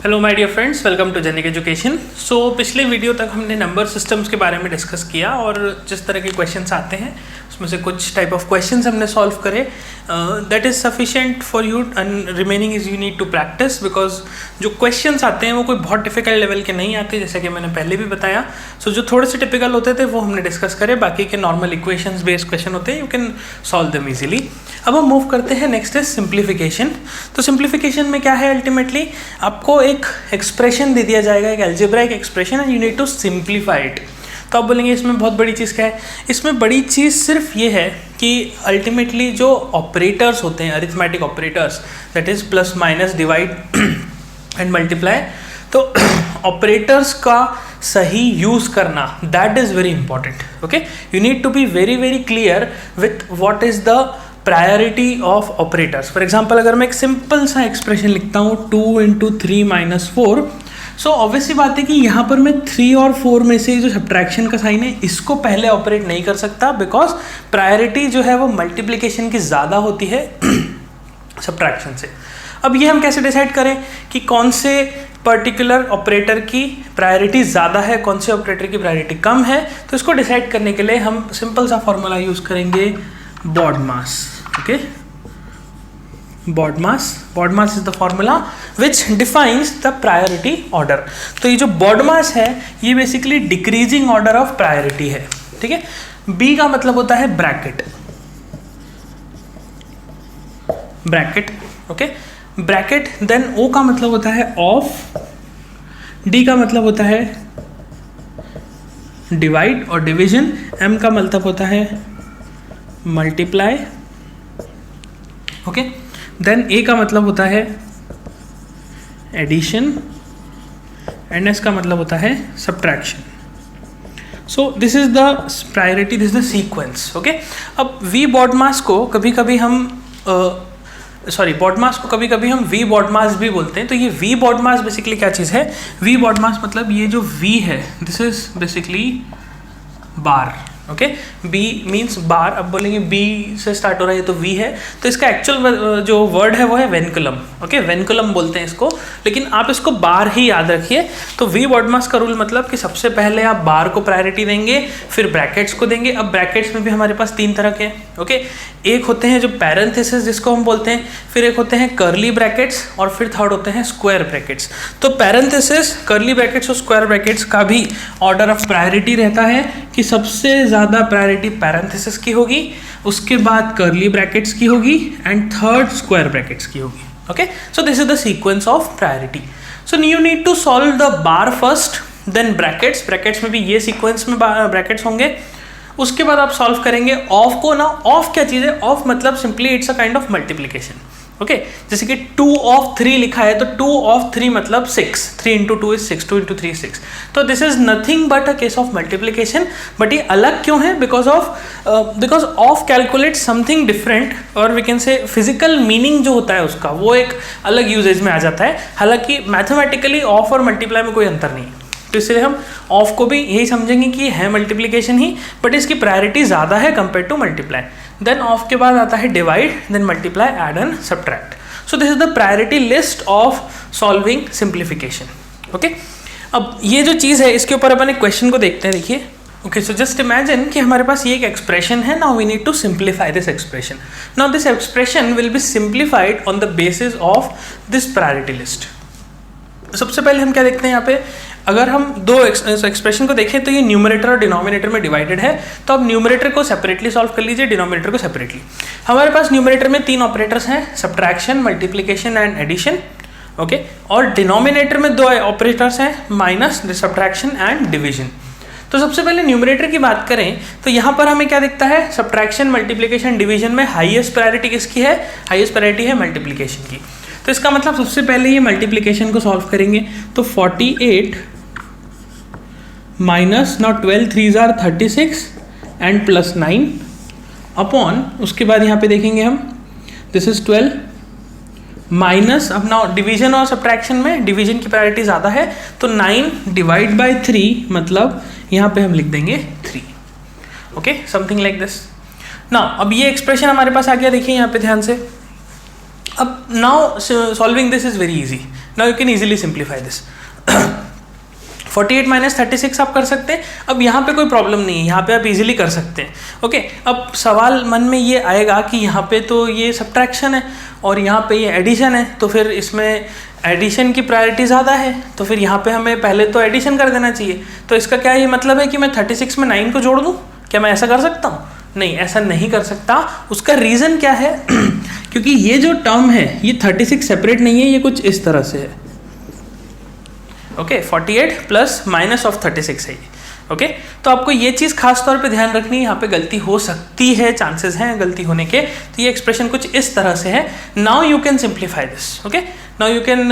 Hello my dear friends, welcome to Genic education. So पिछले video तक हमने number systems के बारे में डिस्कस किया और जिस तरह के क्वेश्चंस आते हैं उसमें से कुछ टाइप ऑफ क्वेश्चंस हमने सॉल्व करे। That is sufficient for you and remaining is you need to practice, because जो क्वेश्चंस आते हैं वो कोई बहुत डिफिकल्ट लेवल के नहीं आते, जैसे कि मैंने पहले भी बताया। सो जो थोड़े से टिपिकल होते थे वो हमने डिस्कस करे, बाकी के नॉर्मल इक्वेशंस बेस्ड क्वेश्चन होते हैं, you can solve them easily. अब हम मूव करते हैं, नेक्स्ट इज सिंप्लीफिकेशन। तो सिंप्लीफिकेशन में क्या है, अल्टीमेटली आपको एक एक्सप्रेशन दे दिया जाएगा, एक algebraic expression, and you need to simplify it. तो आप बोलेंगे इसमें बहुत बड़ी चीज़ क्या है? इसमें बड़ी चीज़ सिर्फ ये है कि अल्टीमेटली जो ऑपरेटर्स होते हैं, arithmetic operators, that is plus minus divide and multiply, तो ऑपरेटर्स का सही यूज करना, that is very important. Okay, you need to be very very clear with what is the priority of operators. For example, अगर मैं एक simple सा expression लिखता हूँ 2 × 3 - 4, सो ऑब्वियसली बात है कि यहाँ पर मैं 3 और 4 में से जो सब्ट्रैक्शन का साइन है इसको पहले ऑपरेट नहीं कर सकता, बिकॉज प्रायोरिटी जो है वो मल्टीप्लिकेशन की ज़्यादा होती है सब्ट्रैक्शन से। अब ये हम कैसे डिसाइड करें कि कौन से पर्टिकुलर ऑपरेटर की प्रायोरिटी ज़्यादा है, कौन से ऑपरेटर की प्रायोरिटी कम है? तो इसको डिसाइड करने के लिए हम सिंपल सा फॉर्मूला यूज़ करेंगे, BODMAS. Okay, BODMAS is the formula which defines the priority order. तो ये जो BODMAS है ये basically decreasing order of priority है। ठीक है, B का मतलब होता है bracket, okay, bracket. Then O का मतलब होता है ऑफ, D का मतलब होता है डिवाइड और डिवीजन, M का मतलब होता है मल्टीप्लाई, ओके। देन ए का मतलब होता है एडिशन एंड एस का मतलब होता है subtraction. So this is the priority, this is the sequence, okay. अब BODMAS को कभी कभी हम BODMAS को कभी कभी हम VBODMAS भी बोलते हैं। तो ये VBODMAS बेसिकली क्या चीज़ है? VBODMAS मतलब ये जो V है, this is basically bar, okay. B means bar. अब बोलेंगे B से स्टार्ट हो रहा है तो V है, तो इसका एक्चुअल जो वर्ड है वो है वेनकुलम, ओके, वेनकुलम बोलते हैं इसको, लेकिन आप इसको बार ही याद रखिए। तो VBODMAS का रूल मतलब कि सबसे पहले आप बार को प्रायोरिटी देंगे, फिर ब्रैकेट्स को देंगे। अब ब्रैकेट्स में भी हमारे पास 3 तरह के, ओके। एक होते हैं जो पैरेंथेसिस जिसको हम बोलते हैं, फिर एक होते हैं कर्ली ब्रैकेट्स, और फिर थर्ड होते हैं स्क्वायर ब्रैकेट्स। तो पैरेंथेसिस, कर्ली ब्रैकेट्स और स्क्वायर ब्रैकेट्स का भी ऑर्डर ऑफ प्रायोरिटी रहता है कि सबसे ज़्यादा प्रायोरिटी पैरेंथेसिस की होगी, उसके बाद कर्ली ब्रैकेट्स की होगी, एंड थर्ड स्क्वायर ब्रैकेट्स की होगी, okay. So this is the sequence of priority. So you need to solve the bar first, then brackets, brackets में भी ये सीक्वेंस में ब्रैकेट्स होंगे। उसके बाद आप सॉल्व करेंगे ऑफ को। ना ऑफ क्या चीज़ है? ऑफ मतलब simply it's a kind of multiplication, okay. जैसे कि 2 of 3 लिखा है तो 2 of 3 मतलब 6, 3 × 2 is 6, 2 × 3 is 6। तो this is nothing but a case of multiplication. But ये अलग क्यों है? Because of calculate something different, और we can say physical meaning जो होता है उसका वो एक अलग यूजेज में आ जाता है। हालांकि मैथमेटिकली ऑफ और मल्टीप्लाई में कोई अंतर नहीं है, तो इसलिए हम ऑफ को भी यही समझेंगे कि है मल्टीप्लिकेशन ही, बट इसकी प्रायोरिटी ज़्यादा है compare to multiply. Then of के बाद आता है divide, then multiply, add and subtract. So this is the priority list of solving simplification, okay. अब ये जो चीज़ है इसके ऊपर अपन एक क्वेश्चन को देखते हैं, देखिए, ओके। सो जस्ट इमेजिन कि हमारे पास ये एक एक्सप्रेशन है। Now we need to simplify this expression. Now this expression will be simplified on the basis of this priority list. सबसे पहले हम क्या देखते हैं यहाँ पे, अगर हम दो एक्सप्रेशन को देखें तो ये न्यूमरेटर और डिनोमिनेटर में डिवाइडेड है, तो अब न्यूमरेटर को सेपरेटली सॉल्व कर लीजिए, डिनोमिनेटर को सेपरेटली। हमारे पास न्यूमरेटर में 3 ऑपरेटर्स हैं, subtraction, multiplication and addition, okay. और डिनोमिनेटर में 2 ऑपरेटर्स हैं, माइनस, सब्ट्रैक्शन एंड डिवीजन। तो सबसे पहले न्यूमरेटर की बात करें तो यहाँ पर हमें क्या दिखता है? सब्ट्रैक्शन, मल्टीप्लिकेशन, डिवीजन में हाईएस्ट प्रायोरिटी किसकी है? हाईएस्ट प्रायोरिटी है मल्टीप्लिकेशन की। तो इसका मतलब सबसे पहले ये मल्टीप्लिकेशन को सॉल्व करेंगे, तो 48 minus, now 12 3s are 36 and plus 9 upon, उसके बाद यहाँ पे देखेंगे हम, दिस इज 12 माइनस, अब नाउ डिवीजन और सब्ट्रैक्शन में डिवीजन की प्रायोरिटी ज़्यादा है, तो 9 डिवाइड बाई 3 मतलब यहाँ पे हम लिख देंगे 3, okay, something like this. Now अब ये एक्सप्रेशन हमारे पास आ गया, देखिए यहाँ पे ध्यान से। अब now solving this is very easy, now you can easily simplify this. 48 minus 36 आप कर सकते हैं। अब यहाँ पे कोई प्रॉब्लम नहीं है, यहाँ पे आप इजीली कर सकते हैं। ओके, अब सवाल मन में ये आएगा कि यहाँ पे तो ये सब्ट्रैक्शन है और यहाँ पे ये एडिशन है, तो फिर इसमें एडिशन की प्रायोरिटी ज़्यादा है, तो फिर यहाँ पे हमें पहले तो एडिशन कर देना चाहिए। तो इसका क्या ये मतलब है कि मैं 36 में 9 को जोड़ दूँ? क्या मैं ऐसा कर सकता हूँ? नहीं, ऐसा नहीं कर सकता। उसका रीज़न क्या है? क्योंकि ये जो टर्म है ये 36 सेपरेट नहीं है, ये कुछ इस तरह से है। ओके, 48 प्लस माइनस ऑफ 36 है ये। ओके, तो आपको ये चीज़ खास तौर पे ध्यान रखनी है, यहाँ पे गलती हो सकती है, चांसेस हैं गलती होने के। तो ये एक्सप्रेशन कुछ इस तरह से है। Now you can simplify this. Okay, now you can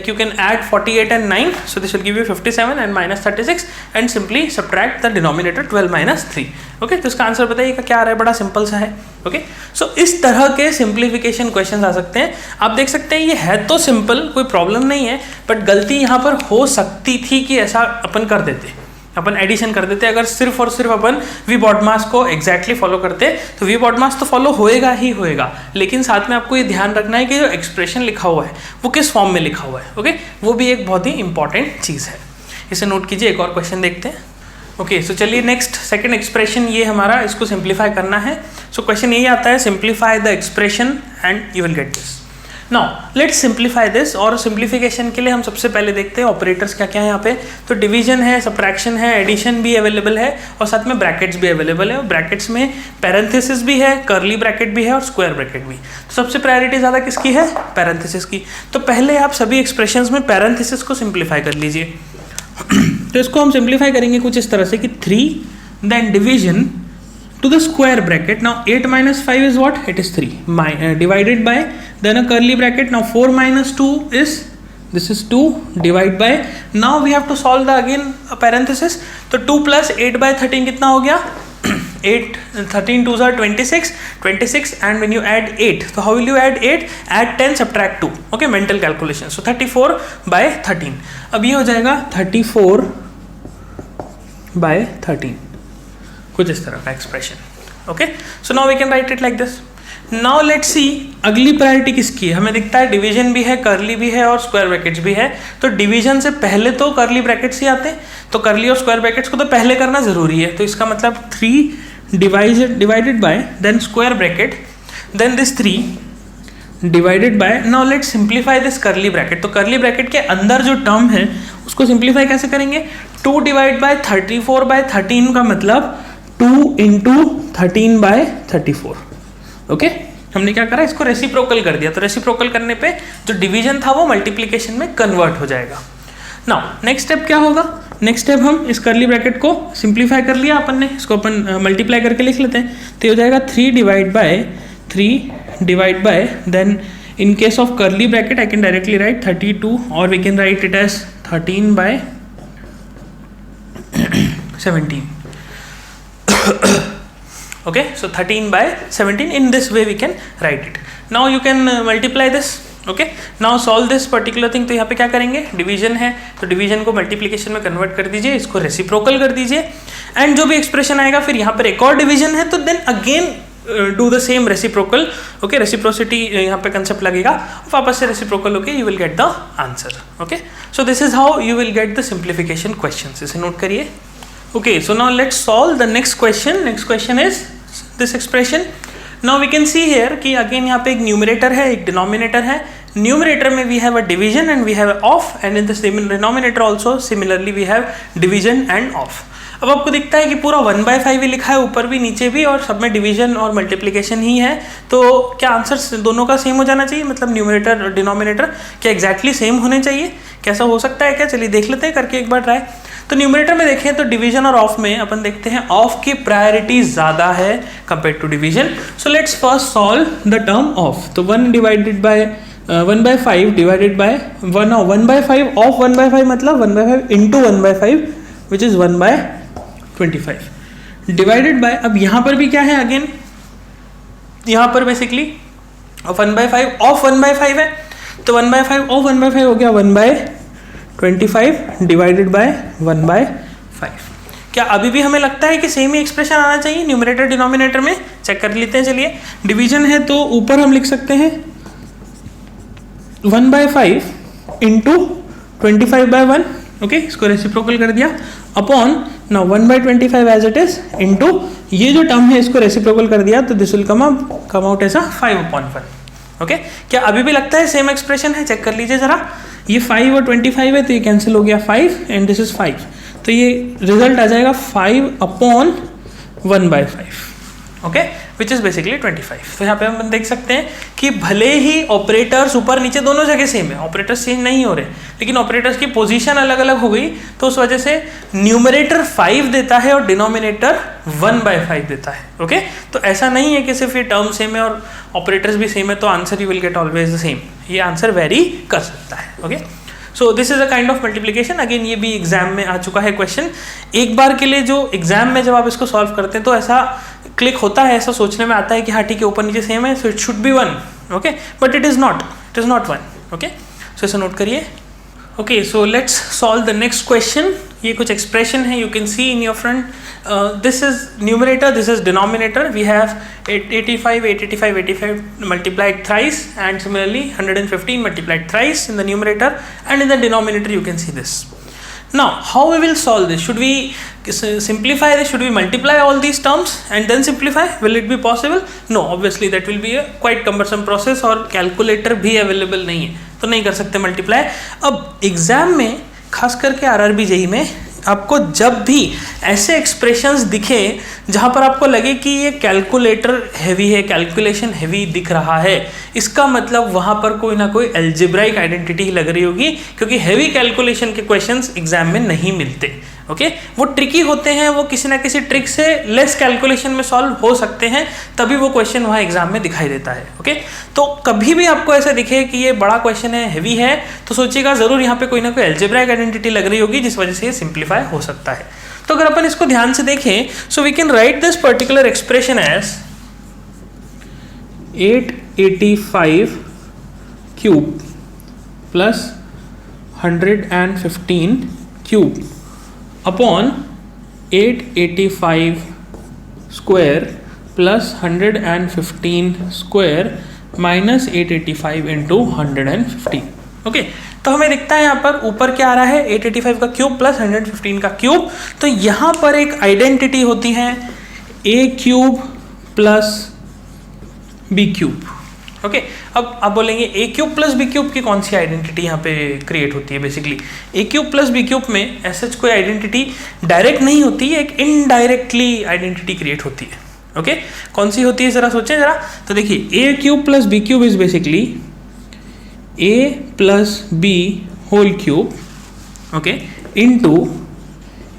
you can add 48 and 9, so this will give you 57 and minus 36 and simply subtract the denominator 12 minus 3. Okay, तो इसका आंसर बताइए क्या आ रहा है? बड़ा सिंपल सा है। ओके, सो इस तरह के सिंप्लीफिकेशन क्वेश्चन आ सकते हैं। आप देख सकते हैं ये है तो सिंपल, कोई प्रॉब्लम नहीं है, बट गलती यहाँ पर हो सकती थी कि ऐसा अपन कर देते, अपन एडिशन कर देते। अगर सिर्फ और सिर्फ अपन वी बॉडमास को एग्जैक्टली फॉलो करते तो वी बॉडमास तो फॉलो होएगा ही होएगा, लेकिन साथ में आपको ये ध्यान रखना है कि जो एक्सप्रेशन लिखा हुआ है वो किस फॉर्म में लिखा हुआ है। ओके, वो भी एक बहुत ही इंपॉर्टेंट चीज़ है, इसे नोट कीजिए। एक और क्वेश्चन देखते हैं। ओके, सो चलिए नेक्स्ट सेकंड एक्सप्रेशन ये हमारा, इसको सिंप्लीफाई करना है। सो क्वेश्चन यही आता है, simplify the expression and you will get this. Now let's simplify this. और सिंप्लीफिकेशन के लिए हम सबसे पहले देखते हैं ऑपरेटर्स क्या क्या है यहाँ पे। तो डिवीजन है, सब्ट्रैक्शन है, एडिशन भी अवेलेबल है और साथ में ब्रैकेट्स भी अवेलेबल है। और ब्रैकेट्स में पैरेंथेसिस भी है, कर्ली ब्रैकेट भी है और स्क्वायर ब्रैकेट भी। तो सबसे प्रायोरिटी ज़्यादा किसकी है? पैरेंथेसिस की। तो पहले आप सभी एक्सप्रेशंस में पैरेंथेसिस को सिंप्लीफाई कर लीजिए। तो इसको हम सिंप्लीफाई करेंगे कुछ इस तरह से कि 3 then division to the square bracket. Now 8 minus 5 is what? It is 3 divided by then a curly bracket. Now 4 minus 2 is, this is 2 divide by, now we have to solve the again a parenthesis. तो 2 plus 8 by 13 कितना हो गया? 8 13 2s are 26 and when you add 8, so how will you add 8? Add 10 subtract 2. Okay, mental calculation. So 34 by 13. अब ये हो जाएगा 34 by 13, कुछ इस तरह का expression. Okay, so now we can write it like this. Now let's see अगली priority किसकी है। हमें दिखता है डिवीजन भी है, कर्ली भी है और स्क्वायर ब्रैकेट्स भी है। तो डिवीजन से पहले तो कर्ली ब्रैकेट्स ही आते हैं, तो कर्ली और स्क्वायर ब्रैकेट्स को तो पहले करना जरूरी है। तो इसका मतलब 3 divided by then square bracket then this 3 divided by. Now let's simplify this curly bracket. तो कर्ली ब्रैकेट के अंदर जो टर्म है उसको सिंप्लीफाई कैसे करेंगे? 2 डिवाइड बाय 34 बाय 13 का मतलब 2 इंटू 13 बाय 34। ओके, हमने क्या करा? इसको रेसिप्रोकल कर दिया। तो रेसिप्रोकल करने पे जो डिवीजन था वो मल्टीप्लिकेशन में कन्वर्ट हो जाएगा। नाउ नेक्स्ट स्टेप क्या होगा? नेक्स्ट स्टेप हम इस कर्ली ब्रैकेट को सिंप्लीफाई कर लिया अपन ने, इसको अपन मल्टीप्लाई करके लिख लेते हैं। तो हो जाएगा 3 divide by then in case of curly bracket I can directly write 32 और we can write it as 13 by 17. Okay, so 13 by 17, in this way we can write it. Now you can multiply this. Okay, now solve this particular thing. तो यहाँ पे क्या करेंगे? Division है तो division को multiplication में कन्वर्ट कर दीजिए, इसको रेसिप्रोकल कर दीजिए एंड जो भी एक्सप्रेशन आएगा फिर यहाँ पर एक और डिवीजन है तो then again do the same reciprocal. Okay, reciprocity यहाँ पे कंसेप्ट लगेगा, वापस से रेसिप्रोकल होके you will get the answer. Okay, so this is how you will get the simplification questions. इसे नोट करिए. Okay, so now let's solve the next question. Next question is this expression. Now we can see here कि again यहाँ पे एक numerator है, एक denominator है. Numerator में we have a division and we have off, and in the denominator also similarly we have division and off. अब आपको दिखता है कि पूरा 1/5 ही लिखा है, ऊपर भी नीचे भी, और सब में डिवीजन और मल्टीप्लिकेशन ही है. तो क्या आंसर दोनों का सेम हो जाना चाहिए? मतलब न्यूमरेटर और डिनोमिनेटर क्या एग्जैक्टली सेम होने चाहिए? कैसा हो सकता है क्या? चलिए देख लेते हैं करके एक बार ट्राई. तो न्यूमरेटर में देखें तो डिवीजन और ऑफ में अपन देखते हैं ऑफ की प्रायोरिटी ज़्यादा है compare to division. So let's first solve the term of. तो 1 divided by 1/5 divided by 1/5 of 1/5 मतलब 1/5 into 1/5 which is 1/25 divided by. अब यहाँ पर भी क्या है? अगेन यहाँ पर बेसिकली 1/5 ऑफ 1/5 है, तो 1/5 ऑफ 1/5 हो गया 1/25 डिवाइडेड बाय 1/5. क्या अभी भी हमें लगता है कि सेम ही एक्सप्रेशन आना चाहिए न्यूमरेटर डिनोमिनेटर में? चेक कर लेते हैं. चलिए, डिवीजन है तो ऊपर हम लिख सकते हैं 1/5 इंटू 25/1, ओके, इसको रेसिप्रोकल कर दिया, upon now 1/25 as it is into ये जो टर्म है इसको रेसिप्रोकल कर दिया, तो this will come out as 5/1. Okay, क्या अभी भी लगता है सेम एक्सप्रेशन है? चेक कर लीजिए जरा, ये 5 और 25 है तो ये कैंसिल हो गया 5 एंड दिस इज 5, तो ये रिजल्ट आ जाएगा 5/1/5, ओके, विच इज बेसिकली 25. तो यहाँ पे हम देख सकते हैं कि भले ही ऑपरेटर्स ऊपर नीचे दोनों जगह सेम है, ऑपरेटर्स चेंज नहीं हो रहे, लेकिन ऑपरेटर्स की पोजीशन अलग अलग हो गई, तो उस वजह से न्यूमरेटर 5 देता है और डिनोमिनेटर 1/5 देता है. ओके, तो ऐसा नहीं है कि सिर्फ ये टर्म सेम है और ऑपरेटर्स भी सेम है तो answer you will gate always the same, ये आंसर वेरी कर सकता है. Okay, so this is a kind of multiplication. Again ये भी एग्जाम में आ चुका है क्वेश्चन. एक बार के लिए जो एग्जाम में जब आप इसको सॉल्व करते हैं तो ऐसा क्लिक होता है, ऐसा सोचने में आता है कि हाँ ठीक है ऊपर नीचे सेम है, so it should be 1, okay, but it is not 1. Okay, so इसे नोट करिए. Okay, so let's solve the next question. ये कुछ एक्सप्रेशन है, you can see in your front. This is numerator, this is denominator. We have 885 multiplied thrice, and similarly 115 multiplied thrice in the numerator, and in the denominator you can see this. Now how we will solve this? Should we simplify this? Should we multiply all these terms and then simplify? Will it be possible? No, obviously that will be a quite cumbersome process, और calculator भी available नहीं है तो नहीं कर सकते multiply. अब exam में खास करके RRB JEE में आपको जब भी ऐसे एक्सप्रेशंस दिखे जहाँ पर आपको लगे कि ये कैलकुलेटर हैवी है, कैलकुलेशन हैवी दिख रहा है, इसका मतलब वहाँ पर कोई ना कोई एल्जेब्राइक आइडेंटिटी ही लग रही होगी, क्योंकि हैवी कैलकुलेशन के क्वेश्चंस एग्जाम में नहीं मिलते. ओके, वो ट्रिकी होते हैं, वो किसी ना किसी ट्रिक से लेस कैलकुलेशन में सॉल्व हो सकते हैं, तभी वो क्वेश्चन वहाँ एग्जाम में दिखाई देता है. ओके, तो कभी भी आपको ऐसा दिखे कि ये बड़ा क्वेश्चन है, हैवी है, तो सोचिएगा जरूर यहाँ पे कोई ना कोई एल्जेब्राइक आइडेंटिटी लग रही होगी जिस वजह से ये सिंप्लीफाई हो सकता है. तो अगर अपन इसको ध्यान से देखें, so we can write this particular expression as 885 cube plus 115 cube upon 885 square plus 115 square minus 885 into 115. Okay, तो हमें दिखता है यहाँ पर ऊपर क्या आ रहा है, 885 का क्यूब प्लस 115 का क्यूब. तो यहाँ पर एक आइडेंटिटी होती है a cube plus b cube. Okay, अब आप बोलेंगे a cube plus b cube की कौन सी आइडेंटिटी यहाँ पे क्रिएट होती है? Basically a cube plus b cube में ऐसा कोई आइडेंटिटी डायरेक्ट नहीं होती है, एक इनडायरेक्टली आइडेंटिटी क्रिएट होती है. ओके, कौन सी होती है जरा सोचें जरा. तो देखिए a cube plus b cube is basically a plus b whole cube, okay, into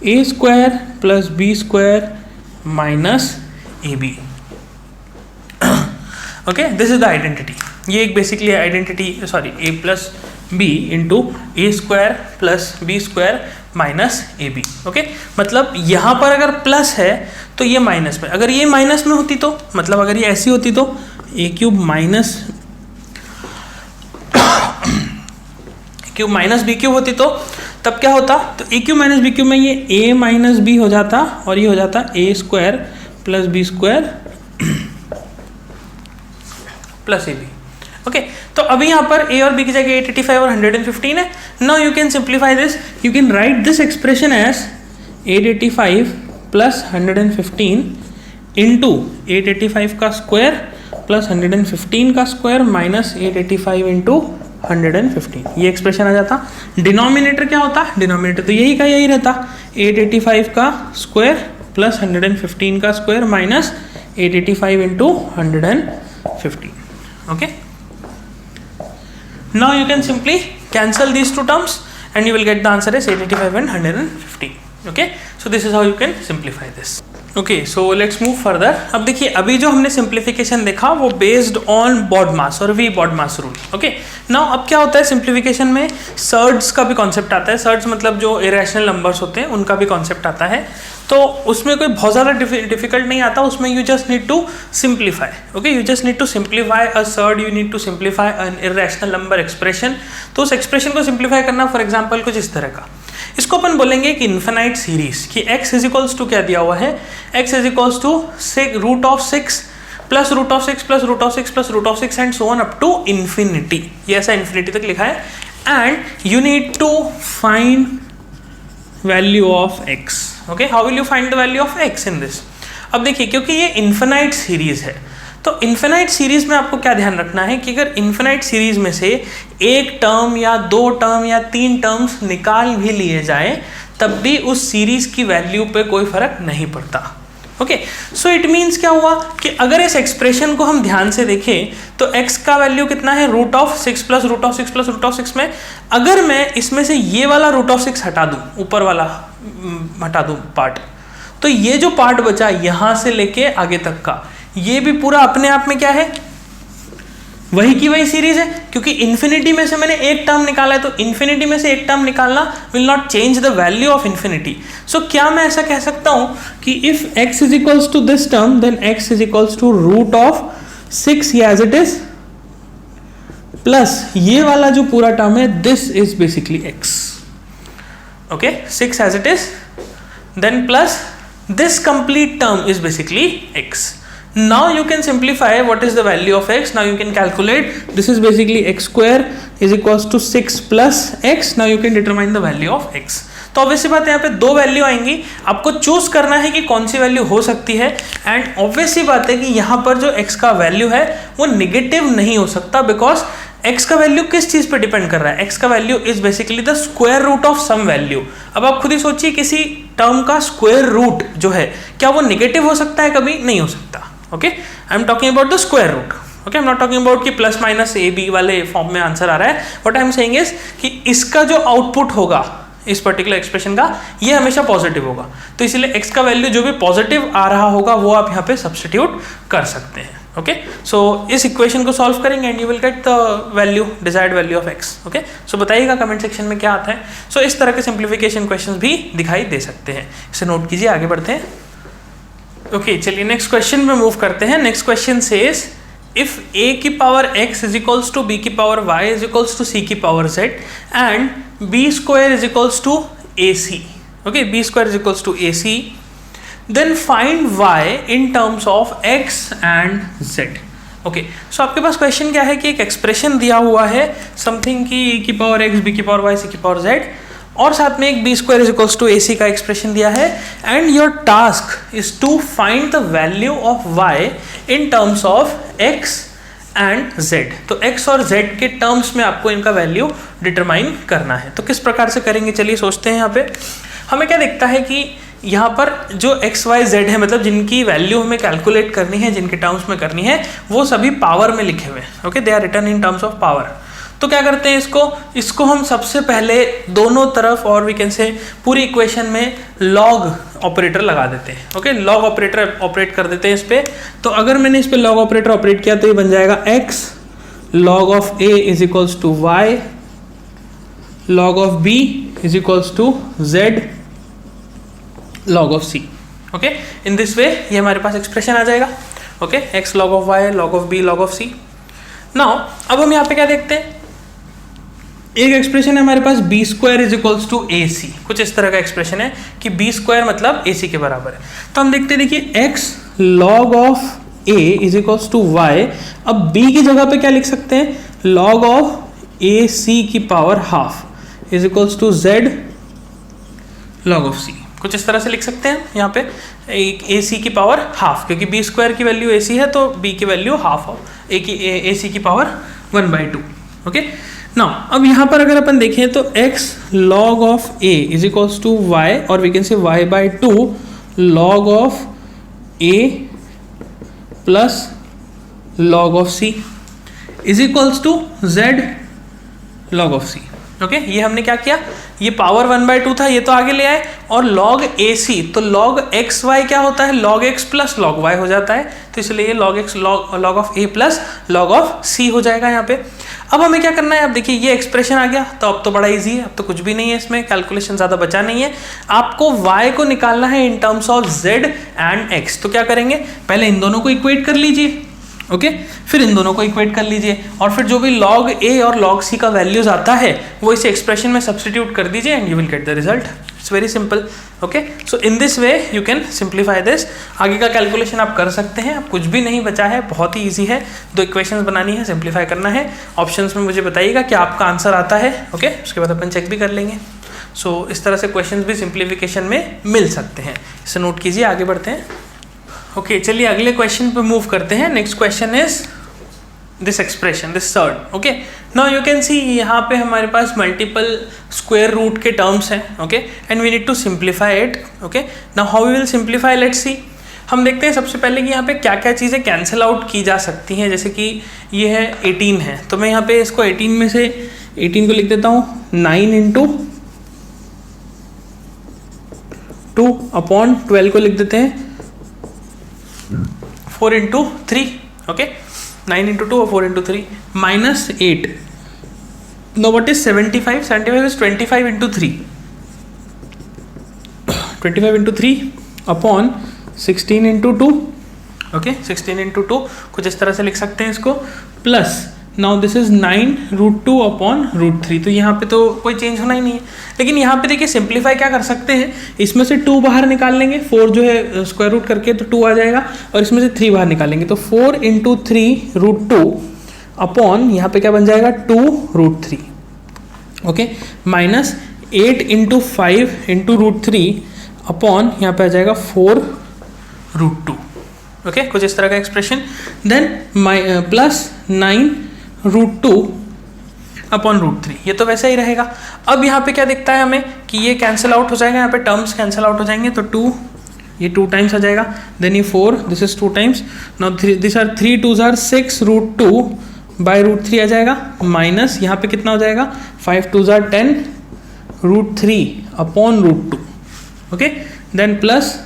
a square plus b square minus ab. Okay, this is the identity. ये एक basically identity, sorry, a plus B into A square plus B square minus A B. Okay, मतलब यहाँ पर अगर plus है तो ये minus में, अगर ये माइनस में होती तो मतलब अगर ये ऐसी होती तो ए क्यूब माइनस बी क्यूब होती तो तब क्या होता, तो ए क्यूब माइनस बी क्यूब में ये ए माइनस बी हो जाता और ये हो जाता a square plus B square plus a B. Okay, तो अभी यहाँ पर a और b की जगह 885 और 115 है. Now you can simplify this, you can write this expression as 885 plus 115 into 885 का स्क्वायर प्लस 115 का स्क्वायर माइनस 885 इंटू 115. ये एक्सप्रेशन आ जाता. डिनोमिनेटर क्या होता, डिनोमिनेटर तो यही का यही रहता, 885 का स्क्वायर प्लस 115 का square minus 885 into 115. Okay, now you can simply cancel these two terms and you will get the answer as 885 and 115. Okay, so this is how you can simplify this. Okay, so let's move further. अब देखिए, अभी जो हमने simplification देखा वो based on BODMAS और we BODMAS rule. Okay, now अब क्या होता है सिंप्लीफिकेशन में, सर्ड्स का भी कॉन्सेप्ट आता है. सर्ड्स मतलब जो इरेशनल नंबर्स होते हैं उनका भी कॉन्सेप्ट आता है. तो उसमें कोई बहुत ज़्यादा डिफिकल्ट नहीं आता, उसमें you just need to simplify. Okay, you just need to simplify a surd, you need to simplify an irrational number expression. तो उस एक्सप्रेशन को सिंप्लीफाई करना फॉर एग्जाम्पल कुछ इस तरह का, इसको अपन बोलेंगे कि इन्फिनाइट सीरीज, कि x इज इक्वल्स टू क्या दिया हुआ है, x is equals to root of 6 plus root of 6 plus root of 6 plus root of 6 and so on up to infinity, ये ऐसा इन्फिनिटी तक लिखा है. And you need to find value of x. Okay, how will you find the value of x in this? अब देखिए, क्योंकि ये infinite series है, तो इन्फिनाइट सीरीज में आपको क्या ध्यान रखना है कि अगर इन्फिनाइट सीरीज में से एक टर्म या दो टर्म या तीन टर्म्स निकाल भी लिए जाए तब भी उस सीरीज की वैल्यू पे कोई फर्क नहीं पड़ता. ओके, सो इट मीन्स क्या हुआ कि अगर इस एक्सप्रेशन को हम ध्यान से देखें तो x का वैल्यू कितना है, root of 6 plus root of 6 plus root of 6 में अगर मैं इसमें से ये वाला रूट ऑफ 6 हटा दूं, ऊपर वाला हटा दूं पार्ट, तो ये जो पार्ट बचा यहां से लेके आगे तक का, ये भी पूरा अपने आप में क्या है, वही की वही सीरीज है. क्योंकि इन्फिनिटी में से मैंने एक टर्म निकाला है, तो इन्फिनिटी में से एक टर्म निकालना will not change the value of infinity. So क्या मैं ऐसा कह सकता हूं कि if x is equals to this term then x is equals to root of 6 as it is plus ये वाला जो पूरा टर्म है this is basically x. Okay, 6 as it is then plus this complete term is basically x. Now you can simplify what is the value of x. Now you can calculate, this is basically x square is equals to 6 plus x. Now you can determine the value of x. तो obvious सी बात है, यहाँ पे दो value आएंगी, आपको choose करना है कि कौन सी वैल्यू हो सकती है. एंड ऑब्वियस सी बात है कि यहाँ पर जो x का वैल्यू है वो निगेटिव नहीं हो सकता, बिकॉज x का वैल्यू किस चीज पे डिपेंड कर रहा है, x का value is basically the square root of some value. अब आप खुद ही सोचिए, किसी टर्म का स्क्वायर रूट जो है क्या वो निगेटिव हो सकता है? कभी नहीं हो सकता. Okay, I am talking about the square root. Okay, I am not talking about कि प्लस माइनस ए बी वाले फॉर्म में आंसर आ रहा है. What I am saying is कि इसका जो आउटपुट होगा इस पर्टिकुलर एक्सप्रेशन का, ये हमेशा पॉजिटिव होगा. तो इसीलिए x का वैल्यू जो भी पॉजिटिव आ रहा होगा वो आप यहाँ पे सब्स्टिट्यूट कर सकते हैं. ओके, सो इस इक्वेशन को सॉल्व करेंगे and you will get the value, desired value of x. Okay, so बताइएगा कमेंट सेक्शन में क्या आता है. सो इस तरह के सिंप्लीफिकेशन क्वेश्चंस भी दिखाई दे सकते हैं, इसे नोट कीजिए. आगे बढ़ते हैं. ओके, चलिए नेक्स्ट क्वेश्चन में मूव करते हैं. Next question says if a की power x is equals to b की power y is equals to c की power z and b square is equals to ac. okay, b square is equals to ac, then find y in terms of x and z. Okay, so आपके पास question क्या है कि एक expression दिया हुआ है समथिंग की a की पावर x, b की पावर y, c की पावर z, और साथ में एक B square is equals to AC का एक्सप्रेशन दिया है. And your task is to find the value of y in terms of x and z. तो x और z के टर्म्स में आपको इनका वैल्यू डिटरमाइन करना है. तो किस प्रकार से करेंगे, चलिए सोचते हैं. यहाँ पे हमें क्या दिखता है कि यहाँ पर जो x y z है, मतलब जिनकी वैल्यू हमें कैलकुलेट करनी है, जिनके टर्म्स में करनी है, वो सभी पावर में लिखे हुए हैं. Okay, they are written in terms of power. तो क्या करते हैं, इसको हम सबसे पहले दोनों तरफ, और वी कैन से पूरी इक्वेशन में लॉग ऑपरेटर लगा देते हैं. ओके, लॉग ऑपरेटर ऑपरेट कर देते हैं इस पे. तो अगर मैंने इस पे लॉग ऑपरेटर ऑपरेट किया तो ये बन जाएगा x log of a is equals to y log of b is equals to z log of c. Okay, in this way ये हमारे पास एक्सप्रेशन आ जाएगा. Okay, x log of y log of b log of c. Now अब हम यहाँ पे क्या देखते हैं, एक एक्सप्रेशन है हमारे पास b square is equals to a c. कुछ इस तरह का एक्सप्रेशन है कि बी स्क्वायर मतलब ए सी के बराबर है. तो हम देखते हैं, देखिए x log of a is equals to y. अब b की जगह पे क्या लिख सकते हैं, log ऑफ ए सी की power half is equals to z log of c. कुछ इस तरह से लिख सकते हैं यहाँ पे, ए सी की पावर हाफ, क्योंकि बी स्क्वायर की वैल्यू ए सी है तो बी की value half of A C की पावर 1/2. ओके, नाउ अब यहाँ पर अगर अपन देखें तो x log of a is equals to y, और we can say y/2 log of a plus log of c is equals to z log of c. Okay, ये हमने क्या किया, ये पावर 1/2 था, ये तो आगे ले आए, और log AC, तो log xy क्या होता है, log x plus log y हो जाता है. तो इसलिए ये log x log of a plus log of c हो जाएगा यहाँ पे. अब हमें क्या करना है, अब देखिए ये एक्सप्रेशन आ गया, तो अब तो बड़ा इजी है, अब तो कुछ भी नहीं है इसमें, कैलकुलेशन ज़्यादा बचा नहीं है. आपको y को निकालना है इन terms of z and x. तो क्या करेंगे, पहले इन दोनों को इक्वेट कर लीजिए. ओके, फिर इन दोनों को इक्वेट कर लीजिए, और फिर जो भी log a और log c का वैल्यूज आता है वो इस एक्सप्रेशन में सब्स्टिट्यूट कर दीजिए and you will get the result. It's very simple. Okay, so in this way you can simplify this. आगे का कैलकुलेशन आप कर सकते हैं, अब कुछ भी नहीं बचा है, बहुत ही ईजी है. 2 इक्वेशंस बनानी है, सिंप्लीफाई करना है. ऑप्शंस में मुझे बताइएगा कि आपका आंसर आता है. ओके, उसके बाद अपन चेक भी कर लेंगे. सो इस तरह से क्वेश्चंस भी सिंप्लीफिकेशन में मिल सकते हैं. इसे नोट कीजिए, आगे बढ़ते हैं. ओके, चलिए अगले क्वेश्चन पे मूव करते हैं. Next question is this expression, this third. Okay, now you can see यहाँ पे हमारे पास मल्टीपल स्क्वायर रूट के टर्म्स हैं. Okay, and we need to simplify it. Okay, now how we will simplify, let's see. हम देखते हैं सबसे पहले कि यहाँ पे क्या क्या चीज़ें कैंसिल आउट की जा सकती हैं. जैसे कि ये है 18 है, तो मैं यहाँ पे इसको 18 में से 18 को लिख देता हूँ 9 इंटू 2 अपॉन 12 को लिख देते हैं 4 इंटू 3. ओके, 9 इंटू 2 और 4 into 3 minus 8. No what is 75? 75 is 25 into 3. 25 into 3 upon 16 into 2. Okay, 16 into 2 कुछ इस तरह से लिख सकते हैं इसको. Plus now this is 9 root 2 upon root 3. तो यहाँ पे तो कोई चेंज होना ही नहीं है. लेकिन यहाँ पे देखिए सिंप्लीफाई क्या कर सकते हैं, इसमें से 2 बाहर निकाल लेंगे. 4 जो है स्क्वायर रूट करके तो 2 आ जाएगा, और इसमें से 3 बाहर निकालेंगे तो 4 इंटू 3 रूट 2 अपॉन यहाँ पे क्या बन जाएगा 2 root 3. Okay, minus 8 into 5 into root 3 upon यहाँ पे आ जाएगा 4 रूट 2. ओके, कुछ इस तरह का expression. Then plus 9 root 2 upon root 3. ये तो वैसा ही रहेगा. अब यहाँ पे क्या दिखता है हमें कि ये कैंसिल आउट हो जाएगा, यहाँ पे टर्म्स कैंसिल आउट हो जाएंगे. तो 2 ये 2 टाइम्स आ जाएगा. देन ये 4, this is 2 times. Now this are 3 2s are 6 root 2 by root 3 आ जाएगा. माइनस यहाँ पे कितना हो जाएगा 5 2s are 10 root 3 upon root 2. Okay, then plus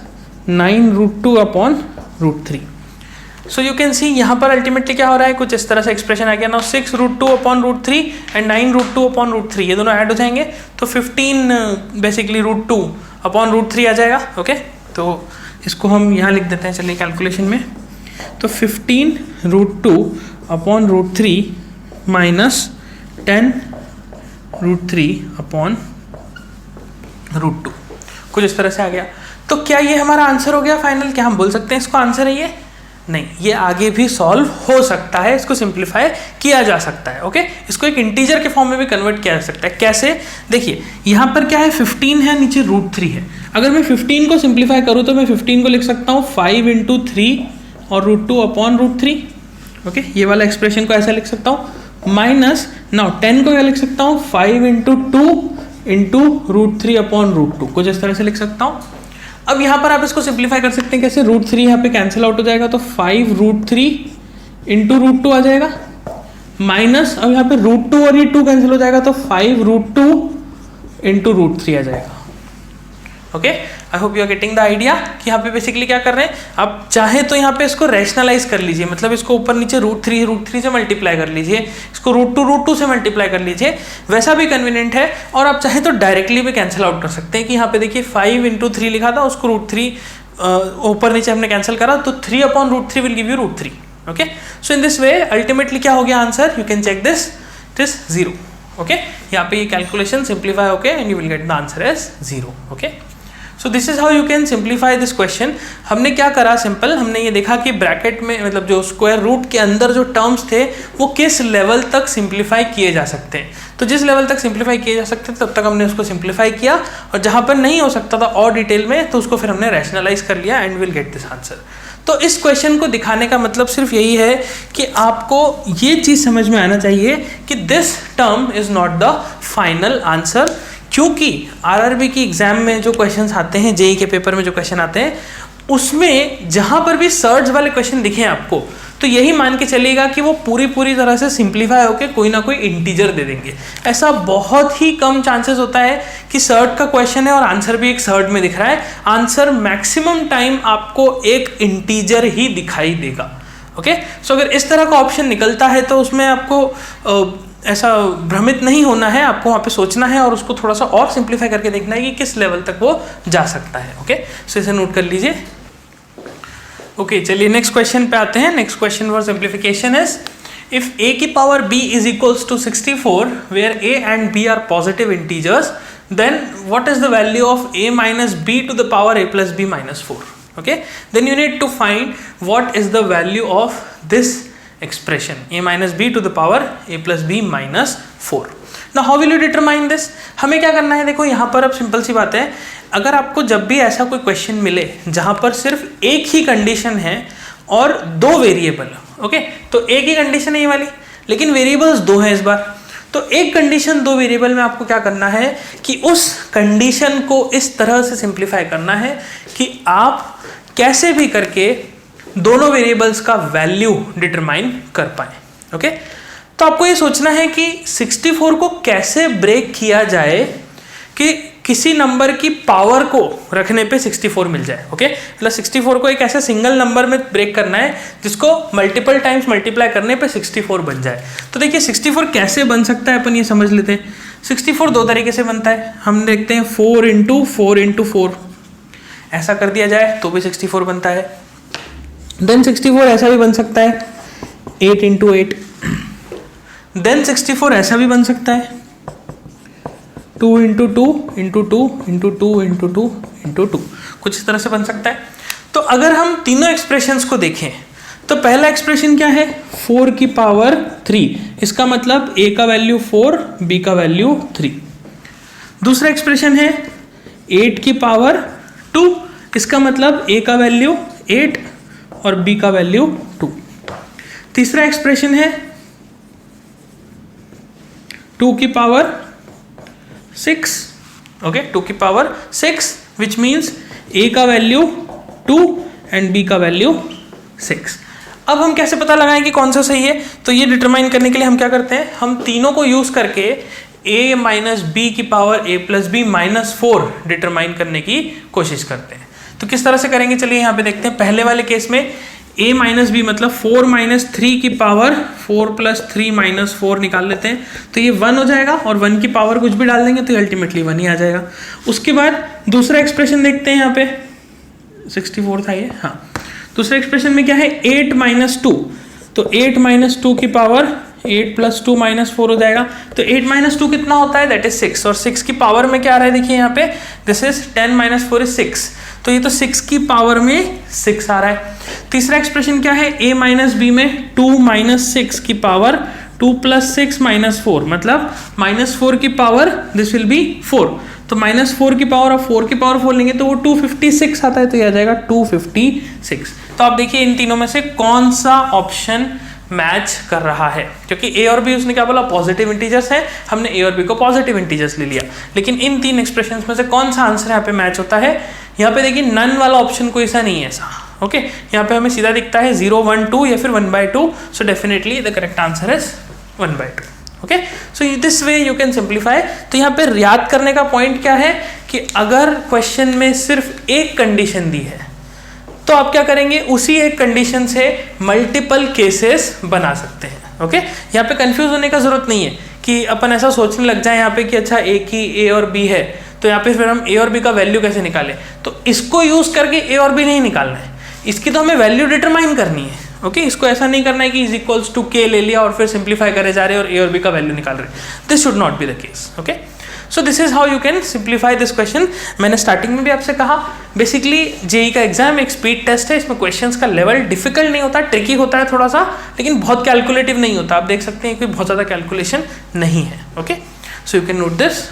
9 root 2 upon root 3. So you can see यहाँ पर अल्टीमेटली क्या हो रहा है, कुछ इस तरह से एक्सप्रेशन आ गया. Now 6 root 2 upon root 3 and 9 root 2 upon root 3 ये दोनों ऐड हो जाएंगे तो 15 बेसिकली रूट 2 अपॉन रूट 3 आ जाएगा. ओके, तो इसको हम यहाँ लिख देते हैं, चलिए कैलकुलेशन में. तो 15 root 2 upon root 3 minus 10 root 3 upon root 2 कुछ इस तरह से आ गया. तो क्या ये हमारा आंसर हो गया फाइनल? क्या हम बोल सकते हैं इसको आंसर है ये? नहीं, ये आगे भी सॉल्व हो सकता है, इसको सिंप्लीफाई किया जा सकता है. ओके, इसको एक इंटीजर के फॉर्म में भी कन्वर्ट किया जा सकता है. कैसे? देखिए यहाँ पर क्या है 15 है, नीचे रूट 3 है. अगर मैं 15 को सिंप्लीफाई करूँ तो मैं 15 को लिख सकता हूँ 5 इंटू 3 और रूट 2 अपॉन रूट 3. ओके, ये वाला एक्सप्रेशन को ऐसा लिख सकता हूँ. माइनस नाउ 10 को क्या लिख सकता हूँ 5 into 2 into root 3 upon root 2 कुछ इस तरह से लिख सकता हूँ. अब यहाँ पर आप इसको सिंप्लीफाई कर सकते हैं कैसे, रूट 3 यहाँ पे कैंसिल आउट हो जाएगा तो 5 रूट 3 इंटू रूट 2 आ जाएगा. माइनस अब यहाँ पे रूट 2 और ये 2 कैंसिल हो जाएगा तो 5 रूट 2 इंटू रूट 3 आ जाएगा. Okay, I hope you are getting the idea कि यहाँ पे बेसिकली क्या कर रहे हैं. आप चाहे तो यहाँ पे इसको रैशनलाइज कर लीजिए, मतलब इसको ऊपर नीचे रूट 3 से मल्टीप्लाई कर लीजिए, इसको रूट 2 से मल्टीप्लाई कर लीजिए, वैसा भी कन्वीनियंट है. और आप चाहे तो डायरेक्टली भी कैंसिल आउट कर सकते हैं कि यहाँ पे देखिए 5 इंटू 3 लिखा था, उसको रूट 3 ऊपर नीचे हमने कैंसिल करा तो 3 upon root 3 will give you root 3. Okay, so in this way ultimately क्या हो गया answer, you can check this, it is 0. Okay, यहाँ पे ये कैलकुलेशन सिंप्लीफाई होके and you will get the answer as 0. Okay, so this is how you can simplify this question. हमने क्या करा, सिंपल हमने ये देखा कि ब्रैकेट में मतलब जो स्क्वायर रूट के अंदर जो टर्म्स थे वो किस लेवल तक सिंप्लीफाई किए जा सकते हैं. तो जिस लेवल तक सिंप्लीफाई किए जा सकते थे तब तक हमने उसको सिंप्लीफाई किया, और जहाँ पर नहीं हो सकता था और डिटेल में तो उसको फिर हमने रैशनलाइज कर लिया and will get this answer. तो इस क्वेश्चन को दिखाने का मतलब सिर्फ यही है कि आपको ये चीज़ समझ में आना चाहिए कि this term is not the final answer. क्योंकि आरआरबी की एग्जाम में जो क्वेश्चंस आते हैं, जेई के पेपर में जो क्वेश्चन आते हैं, उसमें जहां पर भी सर्च वाले क्वेश्चन दिखे आपको तो यही मान के चलिएगा कि वो पूरी तरह से सिंप्लीफाई होकर कोई ना कोई इंटीजर दे देंगे. ऐसा बहुत ही कम चांसेस होता है कि सर्ट का क्वेश्चन है और आंसर भी एक सर्ट में दिख रहा है. आंसर मैक्सिमम टाइम आपको एक इंटीजर ही दिखाई देगा. ओके, सो अगर इस तरह का ऑप्शन निकलता है तो उसमें आपको ऐसा भ्रमित नहीं होना है, आपको वहाँ पे सोचना है और उसको थोड़ा सा और सिंप्लीफाई करके देखना है कि किस लेवल तक वो जा सकता है. ओके, सो इसे नोट कर लीजिए. ओके, चलिए नेक्स्ट क्वेश्चन पे आते हैं. Next question for simplification is if a की power b is equals to 64 where a and b are positive integers then what is the value of a minus b to the power a plus b minus 4? Okay, then you need to find what is the value of this expression a minus b to the power a plus b minus 4. Now how will you determine this? हमें क्या करना है, देखो यहाँ पर अब simple सी बात है, अगर आपको जब भी ऐसा कोई क्वेश्चन मिले जहाँ पर सिर्फ एक ही कंडीशन है और दो वेरिएबल, ओके, तो एक ही कंडीशन है ये वाली, लेकिन वेरिएबल्स दो हैं इस बार, तो एक कंडीशन दो वेरिएबल में आपको क्या करना है कि उस कंडीशन को इस तरह से सिंप्लीफाई करना है कि आप कैसे भी करके दोनों वेरिएबल्स का वैल्यू डिटरमाइन कर पाए. ओके, तो आपको ये सोचना है कि 64 को कैसे ब्रेक किया जाए कि किसी नंबर की पावर को रखने पे 64 मिल जाए. ओके, मतलब 64 को एक ऐसे सिंगल नंबर में ब्रेक करना है जिसको मल्टीपल टाइम्स मल्टीप्लाई करने पे 64 बन जाए. तो देखिए 64 कैसे बन सकता है अपन ये समझ लेते हैं. 64 दो तरीके से बनता है, हम देखते हैं 4 इंटू 4 इंटू 4, ऐसा कर दिया जाए तो भी 64 बनता है. देन 64 ऐसा भी बन सकता है 8 इंटू 8. देन 64 ऐसा भी बन सकता है 2 into 2 into 2 into 2 into 2 into 2, कुछ इस तरह से बन सकता है. तो अगर हम तीनों एक्सप्रेशंस को देखें तो पहला एक्सप्रेशन क्या है 4 की पावर 3, इसका मतलब a का वैल्यू 4 b का वैल्यू 3. दूसरा एक्सप्रेशन है 8 की पावर 2, इसका मतलब a का वैल्यू 8 और b का वैल्यू 2. तीसरा एक्सप्रेशन है 2 की पावर 6, ओके, 2 की पावर 6 विच मीन्स a का वैल्यू 2 एंड b का वैल्यू 6. अब हम कैसे पता लगाएं कि कौन सा सही है? तो ये डिटरमाइन करने के लिए हम क्या करते हैं, हम तीनों को यूज करके a माइनस बी की power a plus B minus 4 determine करने की कोशिश करते हैं. तो किस तरह से करेंगे, चलिए यहाँ पे देखते हैं. पहले वाले केस में a माइनस बी मतलब 4 माइनस 3 की पावर 4 प्लस 3 माइनस 4 निकाल लेते हैं, तो ये 1 हो जाएगा और 1 की पावर कुछ भी डाल देंगे तो अल्टीमेटली 1 ही आ जाएगा. उसके बाद दूसरा एक्सप्रेशन देखते हैं, यहाँ पे 64 था ये, हाँ. दूसरे एक्सप्रेशन में क्या है 8 माइनस 2, तो 8 माइनस 2 की पावर 8 प्लस 2 माइनस 4 हो जाएगा. तो 8 माइनस 2 कितना होता है, दैट इज 6, और 6 की पावर में क्या आ रहा है देखिए यहाँ पे, दिस इज 10 माइनस 4 इज 6, तो ये तो 6 की पावर में 6 आ रहा है. तीसरा एक्सप्रेशन क्या है a माइनस बी में 2 माइनस 6 की पावर 2 प्लस 6 माइनस 4, मतलब माइनस 4 की पावर दिस विल बी 4, तो माइनस 4 की पावर और 4 की पावर 4 लेंगे तो वो 256 आता है, तो ये आ जाएगा 256. तो आप देखिए इन तीनों में से कौन सा ऑप्शन मैच कर रहा है, क्योंकि a और b उसने क्या बोला पॉजिटिव इंटीजर्स है, हमने a और b को पॉजिटिव इंटीजर्स ले लिया, लेकिन इन तीन एक्सप्रेशंस में से कौन सा आंसर यहाँ पे मैच होता है. यहाँ पे देखिए नन वाला ऑप्शन कोई सा नहीं है ऐसा. ओके, यहाँ पे हमें सीधा दिखता है 0 1 2 या फिर 1/2, so definitely the correct answer is 1/2. Okay, so this way you can simplify. तो यहाँ पे याद करने का पॉइंट क्या है कि अगर क्वेश्चन में सिर्फ एक कंडीशन दी है तो आप क्या करेंगे, उसी एक कंडीशन से मल्टीपल केसेस बना सकते हैं. ओके, यहाँ पे कंफ्यूज होने का जरूरत नहीं है कि अपन ऐसा सोचने लग जाए यहाँ पे कि अच्छा एक ही a और b है तो यहाँ पे फिर हम a और b का वैल्यू कैसे निकालें. तो इसको यूज करके a और b नहीं निकालना है, इसकी तो हमें वैल्यू डिटरमाइन करनी है. ओके, इसको ऐसा नहीं करना है कि इज इक्वल्स टू k ले लिया और फिर सिंप्लीफाई करे जा रहे हैं और a और b का वैल्यू निकाल रहे. This should not be the case. Okay, so this is how you can simplify this question. मैंने स्टार्टिंग में भी आपसे कहा बेसिकली जेईई का एग्जाम एक स्पीड टेस्ट है, इसमें क्वेश्चंस का लेवल डिफिकल्ट नहीं होता, ट्रिकी होता है थोड़ा सा, लेकिन बहुत कैलकुलेटिव नहीं होता. आप देख सकते हैं कि बहुत ज़्यादा कैलकुलेशन नहीं है. Okay, so you can note this.